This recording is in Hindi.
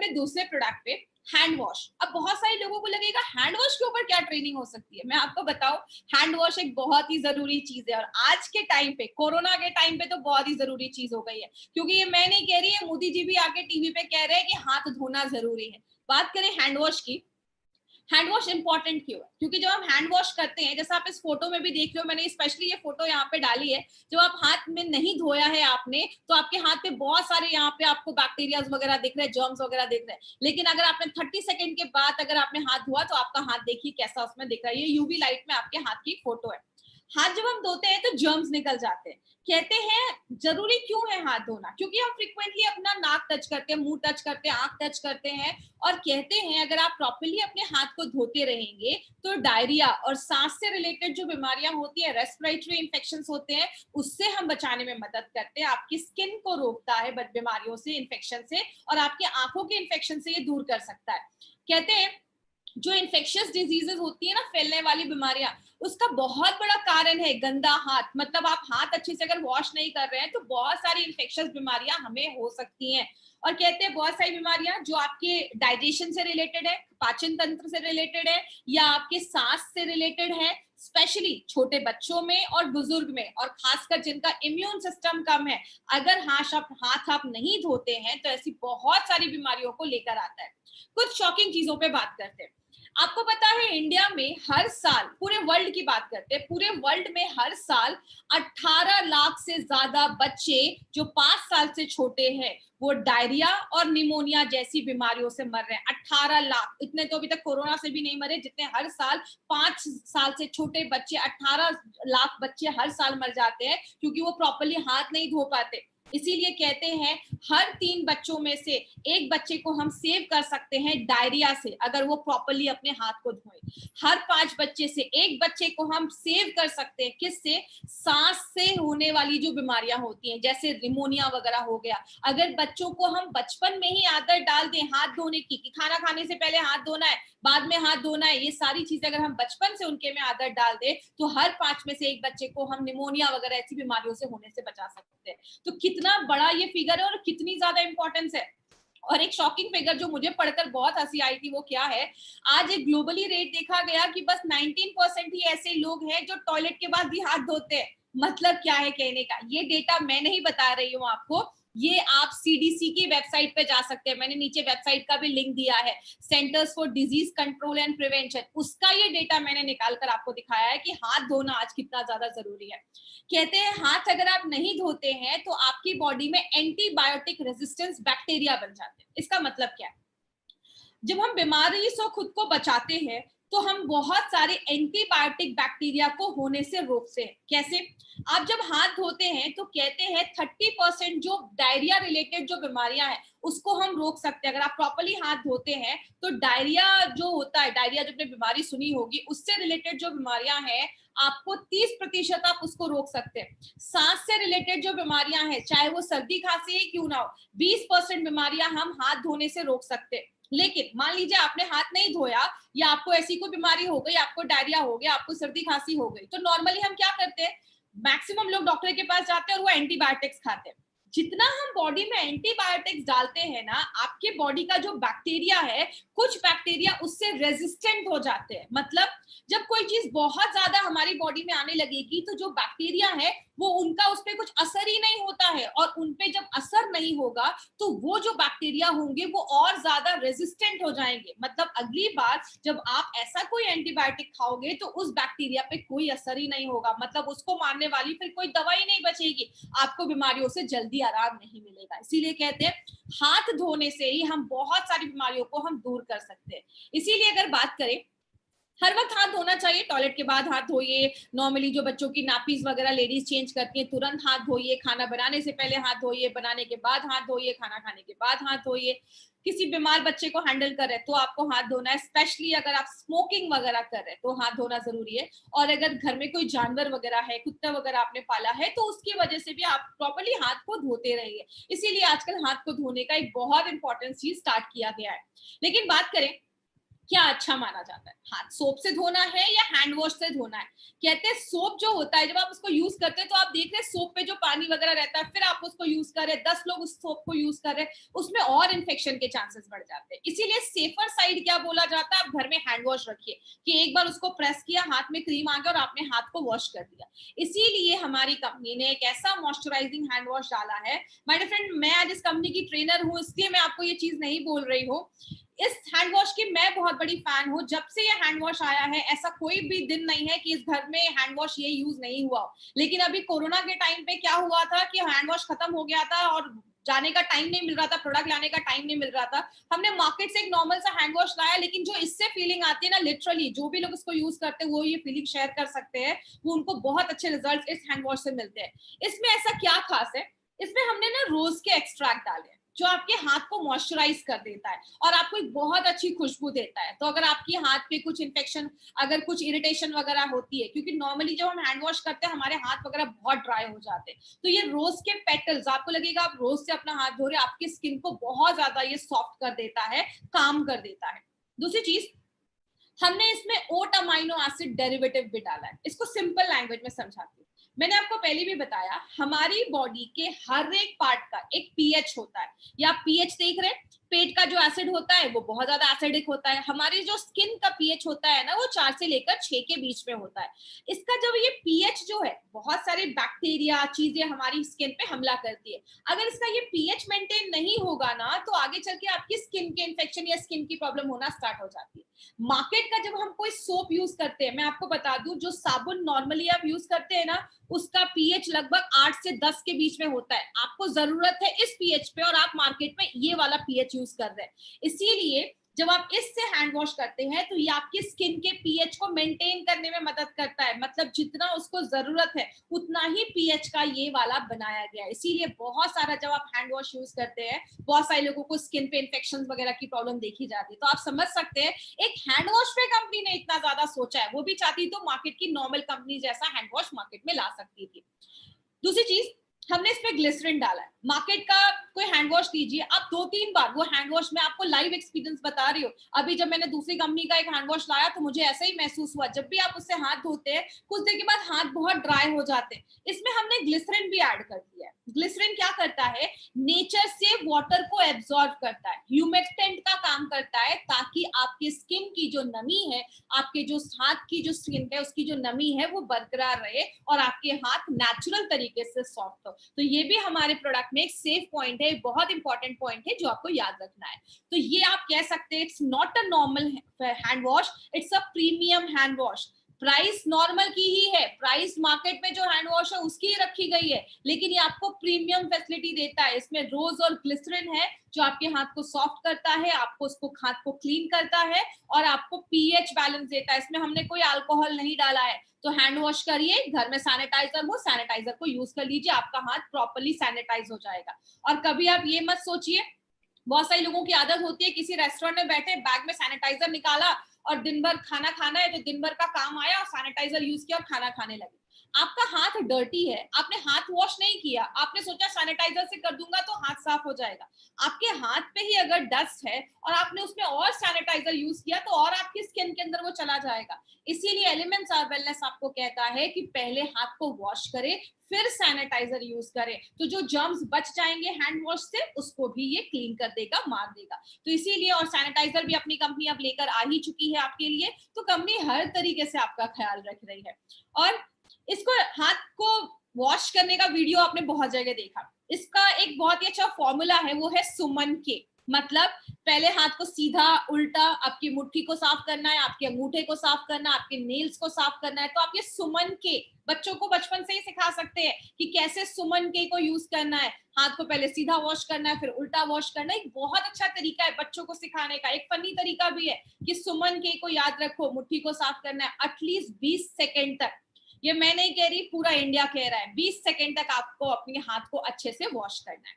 अपने दूसरे प्रोडक्ट पे, हैंड वॉश। अब बहुत सारे लोगों को लगेगा हैंड वॉश के ऊपर क्या ट्रेनिंग हो सकती है। मैं आपको बताऊं, हैंड वॉश एक बहुत ही जरूरी चीज है, और आज के टाइम पे, कोरोना के टाइम पे तो बहुत ही जरूरी चीज हो गई है। क्योंकि ये मैं नहीं कह रही है, मोदी जी भी आके टीवी पे कह रहे हैं कि हाथ धोना जरूरी है। बात करें हैंड वॉश की, हैंड वॉश इंपॉर्टेंट क्यों है? क्योंकि जब हम हैंड वॉश करते हैं, जैसा आप इस फोटो में भी देख रहे हो, मैंने स्पेशली ये फोटो यहाँ पे डाली है, जब आप हाथ में नहीं धोया है आपने, तो आपके हाथ पे बहुत सारे यहाँ पे आपको बैक्टीरिया वगैरह दिख रहे हैं, जर्म्स वगैरह दिख रहे हैं। लेकिन अगर आपने 30 सेकंड के बाद अगर आपने हाथ धोआ, तो आपका हाथ देखिए कैसा उसमें दिख रहा है। ये यूवी लाइट में आपके हाथ की फोटो है। हाथ जब हम धोते हैं तो जर्म्स निकल जाते हैं। कहते हैं जरूरी क्यों है हाथ धोना? क्योंकि हम फ्रिक्वेंटली अपना नाक टच करते हैं, मुंह टच करते हैं, आंख टच करते हैं, और कहते हैं अगर आप प्रॉपर्ली अपने हाथ को धोते रहेंगे तो डायरिया और सांस से रिलेटेड जो बीमारियां होती है, रेस्पिरेटरी इन्फेक्शंस होते हैं, उससे हम बचाने में मदद करते हैं। आपकी स्किन को रोकता है बीमारियों से, इन्फेक्शन से, और आपकी आंखों के इन्फेक्शन से ये दूर कर सकता है। कहते हैं जो इन्फेक्शियस डिजीजेस होती है ना, फैलने वाली बीमारियां, उसका बहुत बड़ा कारण है गंदा हाथ। मतलब आप हाथ अच्छे से अगर वॉश नहीं कर रहे हैं तो बहुत सारी इन्फेक्शियस बीमारियां हमें हो सकती हैं। और कहते हैं बहुत सारी बीमारियां जो आपके डाइजेशन से रिलेटेड है, पाचन तंत्र से रिलेटेड है, या आपके सांस से रिलेटेड है, स्पेशली छोटे बच्चों में और बुजुर्ग में, और खासकर जिनका इम्यून सिस्टम कम है, अगर हाथ आप नहीं धोते हैं तो ऐसी बहुत सारी बीमारियों को लेकर आता है। कुछ शॉकिंग चीजों पे बात करते हैं। आपको पता है इंडिया में हर साल, पूरे वर्ल्ड की बात करते हैं, पूरे वर्ल्ड में हर साल 18 लाख से ज्यादा बच्चे जो 5 साल से छोटे हैं, वो डायरिया और निमोनिया जैसी बीमारियों से मर रहे हैं। 18 लाख, इतने तो अभी तक कोरोना से भी नहीं मरे जितने हर साल 5 साल से छोटे बच्चे, 18 लाख बच्चे हर साल मर जाते हैं, क्योंकि वो प्रॉपर्ली हाथ नहीं धो पाते। इसीलिए कहते हैं हर 3 बच्चों में से एक बच्चे को हम सेव कर सकते हैं डायरिया से, अगर वो प्रॉपर्ली अपने हाथ को धोए। हर 5 बच्चे से एक बच्चे को हम सेव कर सकते हैं, किससे? सांस से होने वाली जो बीमारियां होती हैं, जैसे निमोनिया वगैरह हो गया। अगर बच्चों को हम बचपन में ही आदत डाल दें हाथ धोने की, कि खाना खाने से पहले हाथ धोना है, बाद में हाथ धोना है, ये सारी चीजें अगर हम बचपन से उनके में आदत डाल दें, तो हर 5 में से एक बच्चे को हम निमोनिया वगैरह ऐसी बीमारियों से होने से बचा सकते हैं। तो कितना बड़ा ये फिगर है और कितनी ज्यादा इंपॉर्टेंस है। और एक शॉकिंग फिगर जो मुझे पढ़कर बहुत हंसी आई थी, वो क्या है, आज एक ग्लोबली रेट देखा गया कि बस 19% ही ऐसे लोग हैं जो टॉयलेट के बाद भी हाथ धोते हैं। मतलब क्या है कहने का, ये डेटा मैं नहीं बता रही हूँ आपको, ये आप सीडीसी की वेबसाइट पे जा सकते हैं, मैंने नीचे वेबसाइट का भी लिंक दिया है, centres for disease control and prevention, उसका ये डेटा मैंने निकाल कर आपको दिखाया है कि हाथ धोना आज कितना ज्यादा जरूरी है। कहते हैं हाथ अगर आप नहीं धोते हैं तो आपकी बॉडी में एंटीबायोटिक रेजिस्टेंस बैक्टीरिया बन जाते हैं। इसका मतलब क्या है? जब हम बीमारी से खुद को बचाते हैं तो हम बहुत सारे एंटीबायोटिक बैक्टीरिया को होने से रोकते हैं। कैसे? आप जब हाथ धोते हैं तो कहते हैं 30% जो डायरिया रिलेटेड जो बीमारियां हैं उसको हम रोक सकते हैं। अगर आप प्रॉपर्ली हाथ धोते हैं तो डायरिया जो होता है, डायरिया जो आपने बीमारी सुनी होगी, उससे रिलेटेड जो बीमारियां हैं आपको 30% आप उसको रोक सकते हैं। सांस से रिलेटेड जो बीमारियां हैं, चाहे वो सर्दी खांसी ही क्यों ना हो, 20% बीमारियां हम हाथ धोने से रोक सकते हैं। लेकिन मान लीजिए आपने हाथ नहीं धोया, या आपको ऐसी कोई बीमारी हो गई, आपको डायरिया हो गया, आपको सर्दी खांसी हो गई, तो नॉर्मली हम क्या करते हैं? मैक्सिमम लोग डॉक्टर के पास जाते हैं और वो एंटीबायोटिक्स खाते हैं। जितना हम बॉडी में एंटीबायोटिक्स डालते हैं ना, आपके बॉडी का जो बैक्टीरिया है, कुछ बैक्टीरिया उससे रेजिस्टेंट हो जाते हैं। मतलब जब कोई चीज बहुत ज्यादा हमारी बॉडी में आने लगेगी तो जो बैक्टीरिया है वो उनका उस पर कुछ असर ही नहीं होता है, और उनपे जब असर नहीं होगा तो वो जो बैक्टीरिया होंगे वो और ज्यादा रेजिस्टेंट हो जाएंगे। मतलब अगली बार जब आप ऐसा कोई एंटीबायोटिक खाओगे तो उस बैक्टीरिया पे कोई असर ही नहीं होगा, मतलब उसको मारने वाली फिर कोई दवाई नहीं बचेगी, आपको बीमारियों से जल्दी आराम नहीं मिलेगा। इसीलिए कहते हैं हाथ धोने से ही हम बहुत सारी बीमारियों को हम दूर कर सकते हैं। इसीलिए अगर बात करें, हर वक्त हाथ धोना चाहिए, टॉयलेट के बाद हाथ धोइए, नॉर्मली जो बच्चों की नापीज वगैरह लेडीज चेंज करती हैं तुरंत हाथ धोइए, खाना बनाने से पहले हाथ धोइए, बनाने के बाद हाथ धोइए, खाना खाने के बाद हाथ धोइए। किसी बीमार बच्चे को हैंडल कर रहे तो आपको हाथ धोना है, स्पेशली अगर आप स्मोकिंग वगैरह कर रहे हैं तो हाथ धोना जरूरी है। और अगर घर में कोई जानवर वगैरह है, कुत्ता वगैरह आपने पाला है, तो उसकी वजह से भी आप प्रॉपर्ली हाथ को धोते रहिए। इसीलिए आजकल हाथ को धोने का एक बहुत इंपॉर्टेंट चीज स्टार्ट किया गया है। लेकिन बात करें क्या अच्छा माना जाता है? हाथ सोप से धोना है या हैंड वॉश से धोना है? कहते हैं सोप जो होता है जब आप उसको यूज करते हैं तो आप देख रहे हैं सोप पे जो पानी वगैरह रहता है, फिर आप उसको यूज कर रहे हैं, 10 लोग उस सोप को यूज कर रहे हैं, उसमें और इन्फेक्शन के चांसेस बढ़ जाते हैं। इसीलिए सेफर साइड क्या बोला जाता है, आप घर में हैंड वॉश रखिए कि एक बार उसको प्रेस किया, हाथ में क्रीम आ गया और आपने हाथ को वॉश कर दिया। इसीलिए हमारी कंपनी ने एक ऐसा मॉइस्चराइजिंग हैंड वॉश डाला है। माय डियर फ्रेंड, मैं आज इस कंपनी की ट्रेनर हूँ, इसलिए मैं आपको ये चीज नहीं बोल रही हूँ। इस हैंड वॉश की मैं बहुत बड़ी फैन हूँ। जब से ये हैंड वॉश आया है ऐसा कोई भी दिन नहीं है कि इस घर में हैंड वॉश ये यूज नहीं हुआ। लेकिन अभी कोरोना के टाइम पे क्या हुआ था कि हैंड वॉश खत्म हो गया था और जाने का टाइम नहीं मिल रहा था, प्रोडक्ट लाने का टाइम नहीं मिल रहा था। हमने मार्केट से एक नॉर्मल सा हैंड वॉश लाया, लेकिन जो इससे फीलिंग आती है ना, लिटरली जो भी लोग इसको यूज करते हैं वो ये फीलिंग शेयर कर सकते हैं, वो उनको बहुत अच्छे रिजल्ट इस हैंड वॉश से मिलते हैं। इसमें ऐसा क्या खास है, इसमें हमने ना रोज के एक्सट्रैक्ट डाले जो आपके हाथ को मॉइस्चराइज कर देता है और आपको एक बहुत अच्छी खुशबू देता है। तो अगर आपके हाथ पे कुछ इन्फेक्शन, अगर कुछ इरिटेशन वगैरह होती है, क्योंकि नॉर्मली जब हम हैंड वॉश करते हैं हमारे हाथ वगैरह बहुत ड्राई हो जाते हैं, तो ये रोज के पेटल्स, आपको लगेगा आप रोज से अपना हाथ धो रहे हैं, आपकी स्किन को बहुत ज्यादा ये सॉफ्ट कर देता है, काम कर देता है। दूसरी चीज, हमने इसमें ओट अमाइनो एसिड डेरिवेटिव भी डाला है। इसको सिंपल लैंग्वेज में समझाती हूँ। मैंने आपको पहले भी बताया, हमारी बॉडी के हर एक पार्ट का एक पीएच होता है। या आप पीएच देख रहे हैं, पेट का जो एसिड होता है वो बहुत ज्यादा एसिडिक होता है। हमारी जो स्किन का पीएच होता है ना, वो 4 से लेकर 6 के बीच में होता है। इसका जब ये पीएच जो है, बहुत सारे बैक्टीरिया चीजें हमारी स्किन पे हमला करती है। अगर इसका ये पीएच मेंटेन नहीं होगा ना, तो आगे चल के आपकी स्किन के इन्फेक्शन या स्किन की प्रॉब्लम होना स्टार्ट हो जाती है। मार्केट का जब हम कोई सोप यूज करते हैं, मैं आपको बता दूं, जो साबुन नॉर्मली आप यूज करते हैं ना, उसका पीएच लगभग 8 से 10 के बीच में होता है। आपको जरूरत है इस पीएच पे और आप मार्केट में ये वाला पीएच यूज कर रहे हैं। इसीलिए जब आप इससे हैंड वॉश करते हैं तो ये आपकी स्किन के पीएच को मेंटेन करने में मदद करता है। मतलब जितना उसको जरूरत है उतना ही पीएच का ये वाला बनाया गया है। इसीलिए बहुत सारा जब आप हैंड वॉश यूज करते हैं, बहुत सारे लोगों को स्किन पे इन्फेक्शन वगैरह की प्रॉब्लम देखी जाती है। तो आप समझ सकते हैं एक हैंड वॉश पे कंपनी ने इतना ज्यादा सोचा है। वो भी चाहती तो मार्केट की नॉर्मल कंपनी जैसा हैंड वॉश मार्केट में ला सकती थी। दूसरी चीज, हमने इसमें ग्लिसरीन डाला है। मार्केट का कोई हैंड वॉश लीजिए आप, 2-3 बार वो हैंड वॉश, मैं आपको लाइव एक्सपीरियंस बता रही हूँ। अभी जब मैंने दूसरी कंपनी का एक हैंड वॉश लाया तो मुझे ऐसा ही महसूस हुआ। जब भी आप उससे हाथ धोते हैं कुछ देर के बाद हाथ बहुत ड्राई हो जाते हैं। इसमें हमने ग्लिसरीन भी ऐड कर दिया है। ग्लिसरीन क्या करता है, नेचर से वाटर को एब्जॉर्ब करता है, ह्यूमेक्टेंट का काम करता है, ताकि आपकी स्किन की जो नमी है, आपके जो हाथ की जो स्किन है उसकी जो नमी है वो बरकरार रहे और आपके हाथ नेचुरल तरीके से सॉफ्ट हो। तो ये भी हमारे प्रोडक्ट में एक सेफ पॉइंट है, बहुत इंपॉर्टेंट पॉइंट है जो आपको याद रखना है। तो ये आप कह सकते हैं it's not a normal hand wash, it's a premium hand wash. Price normal की ही है, प्राइस मार्केट में जो हैंड वॉश है उसकी ही रखी गई है, लेकिन ये आपको प्रीमियम फैसिलिटी देता है। इसमें रोज और ग्लिसरीन है जो आपके हाथ को सॉफ्ट करता है, आपको उसको हाथ को क्लीन करता है और आपको पीएच बैलेंस देता है। इसमें हमने कोई अल्कोहल नहीं डाला है। तो हैंड वॉश करिए, घर में सैनिटाइजर हो, सैनिटाइजर को यूज कर लीजिए, आपका हाथ प्रॉपर्ली सैनिटाइज हो जाएगा। और कभी आप ये मत सोचिए, बहुत सारे लोगों की आदत होती है किसी रेस्टोरेंट में बैठे, बैग में सैनिटाइजर निकाला और दिन भर खाना खाना है तो दिन भर का काम आया और सैनिटाइजर यूज किया और खाना खाने लगे। आपका हाथ डर्टी है, आपने हाथ वॉश नहीं किया, आपने सोचा सैनिटाइजर से कर दूंगा तो हाथ साफ हो जाएगा। आपके हाथ पे ही अगर डस्ट है और आपने उसमें और सैनिटाइजर यूज किया तो और आपकी स्किन के अंदर वो चला जाएगा। इसीलिए एलिमेंट्स आर वेलनेस आपको कहता है कि पहले हाथ को वॉश करें फिर सैनिटाइजर यूज करें, तो जो जर्म्स बच जाएंगे हैंड वॉश से उसको भी ये क्लीन कर देगा, मार देगा। तो इसीलिए, और सैनिटाइजर भी अपनी कंपनी अब लेकर आ ही चुकी है आपके लिए, तो कंपनी हर तरीके से आपका ख्याल रख रही है। और इसको हाथ को वॉश करने का वीडियो आपने बहुत जगह देखा। इसका एक बहुत ही अच्छा फॉर्मूला है, वो है सुमन के। मतलब पहले हाथ को सीधा उल्टा, आपकी मुट्ठी को साफ करना है, आपके अंगूठे को साफ करना है, आपके नेल्स को साफ करना है। तो आप ये सुमन के बच्चों को बचपन से ही सिखा सकते हैं कि कैसे सुमन के को यूज करना है। हाथ को पहले सीधा वॉश करना है फिर उल्टा वॉश करना है। एक बहुत अच्छा तरीका है बच्चों को सिखाने का। एक फनी तरीका भी है कि सुमन के को याद रखो, मुट्ठी को साफ करना है एटलीस्ट 20 सेकेंड तक। ये मैं नहीं कह रही, पूरा इंडिया कह रहा है, 20 सेकेंड तक आपको अपने हाथ को अच्छे से वॉश करना है।